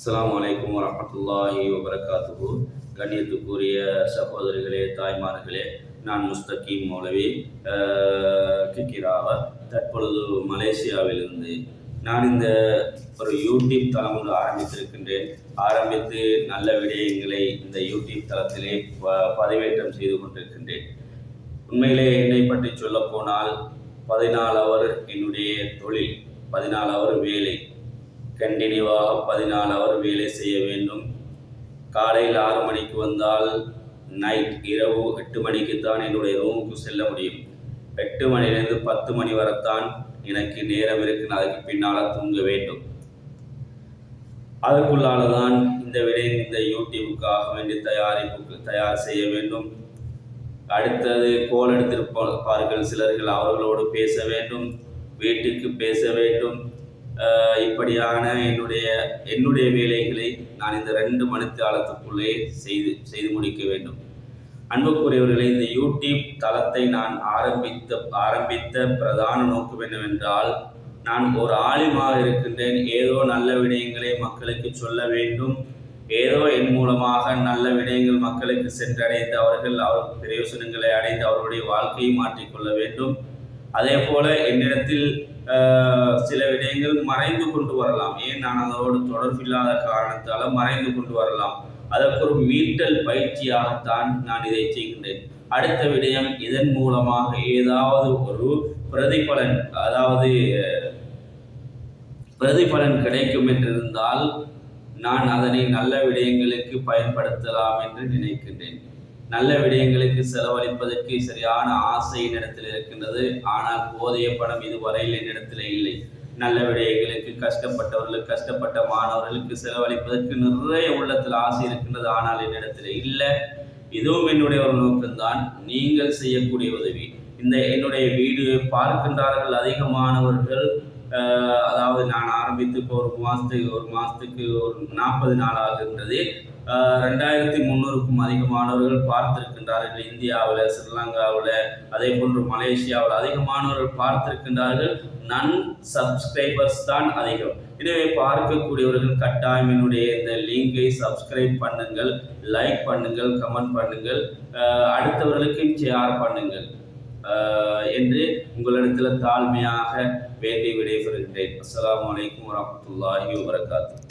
அஸ்ஸலாமு அலைக்கும் வரஹ்மத்துல்லாஹி வபரகாத்துஹு. கண்ணியத்துக்குரிய சகோதரிகளே, தாய்மார்களே, நான் முஸ்தகீம் மௌலவி கிக்கிராவ. தற்பொழுது மலேசியாவிலிருந்து நான் இந்த ஒரு யூடியூப் தளம் ஒன்று ஆரம்பித்திருக்கின்றேன். ஆரம்பித்து நல்ல விடயங்களை இந்த யூடியூப் தளத்திலே பதிவேற்றம் செய்து கொண்டிருக்கின்றேன். உண்மையிலே என்னை பற்றி சொல்ல போனால் 14 அவர் என்னுடைய தொழில், 14 அவர் வேலை, கண்டினியூவாக 14 அவர் வேலை செய்ய வேண்டும். காலையில் 6 மணிக்கு வந்தால் இரவு 8 மணிக்குத்தான் என்னுடைய ரூமுக்கு செல்ல முடியும். 8 மணியிலிருந்து 10 மணி வரத்தான் எனக்கு நேரம் இருக்கு. அதுக்கு பின்னால் தூங்க வேண்டும். அதுக்குள்ளால தான் இந்த யூடியூபுக்காக வேண்டி தயார் செய்ய வேண்டும். அடுத்தது கோல் எடுத்திருப்பார்கள் சிலர்கள், அவர்களோடு பேச வேண்டும், வீட்டுக்கு பேச வேண்டும். இப்படியான என்னுடைய வேலைகளை நான் இந்த 2 மணித்தியாலத்துக்குள்ளே செய்து முடிக்க வேண்டும். அன்புக்குரியவர்களை, இந்த யூடியூப் தளத்தை நான் ஆரம்பித்த பிரதான நோக்கம் என்னவென்றால், நான் ஒரு ஆலிமாக இருக்கின்றேன். ஏதோ நல்ல விடயங்களை மக்களுக்கு சொல்ல வேண்டும். ஏதோ என் மூலமாக நல்ல விடயங்கள் மக்களுக்கு சென்றடைந்து அவர்கள் பிரயோசனங்களை அடைந்து அவர்களுடைய வாழ்க்கையை மாற்றிக்கொள்ள வேண்டும். அதே போல என்னிடத்தில் சில விடயங்கள் மறைந்து கொண்டு வரலாம். ஏன் நான் அதோடு தொடர்பில்லாத காரணத்தால் மறைந்து கொண்டு வரலாம். அதற்கு ஒரு மீட்டல் பயிற்சியாகத்தான் நான் இதை செய்கின்றேன். அடுத்த விடயம், இதன் மூலமாக ஏதாவது ஒரு பிரதிபலன் கிடைக்கும் என்றிருந்தால் நான் அதனை நல்ல விடயங்களுக்கு பயன்படுத்தலாம் என்று நினைக்கின்றேன். நல்ல விடயங்களுக்கு செலவழிப்பதற்கு சரியான ஆசை என்னிடத்தில் இருக்கின்றது. ஆனால் போதிய பணம் இதுவரையில் என்னிடத்தில் இல்லை. நல்ல விடயங்களுக்கு கஷ்டப்பட்ட மாணவர்களுக்கு செலவழிப்பதற்கு நிறைய உள்ளத்தில் ஆசை இருக்கின்றது. ஆனால் என்னிடத்தில் இல்லை. இதுவும் என்னுடைய ஒரு நோக்கம்தான். நீங்கள் செய்யக்கூடிய உதவி, என்னுடைய வீடியோவை பார்க்கின்றார்கள் அதிகமானவர்கள். அதாவது நான் ஆரம்பித்து இப்போ ஒரு மாதத்துக்கு ஒரு 40 நாள் ஆகின்றது. 2300க்கும் அதிகமானவர்கள் பார்த்திருக்கின்றார்கள். இந்தியாவில், ஸ்ரீலங்காவில், அதே போன்று மலேசியாவில் அதிகமானவர்கள் பார்த்திருக்கின்றார்கள். சப்ஸ்கிரைபர்ஸ் தான் அதிகம். எனவே பார்க்கக்கூடியவர்கள் கட்டாயம் என்னுடைய இந்த லிங்கை சப்ஸ்கிரைப் பண்ணுங்கள், லைக் பண்ணுங்கள், கமெண்ட் பண்ணுங்கள், அடுத்தவர்களுக்கு ஷேர் பண்ணுங்கள் என்று உங்களிடத்தில் தாழ்மையாக வேண்டி விடைபெறுகின்றேன். அஸ்ஸலாமு அலைக்கும் வரஹ்மத்துல்லாஹி வபரகாத்துஹு.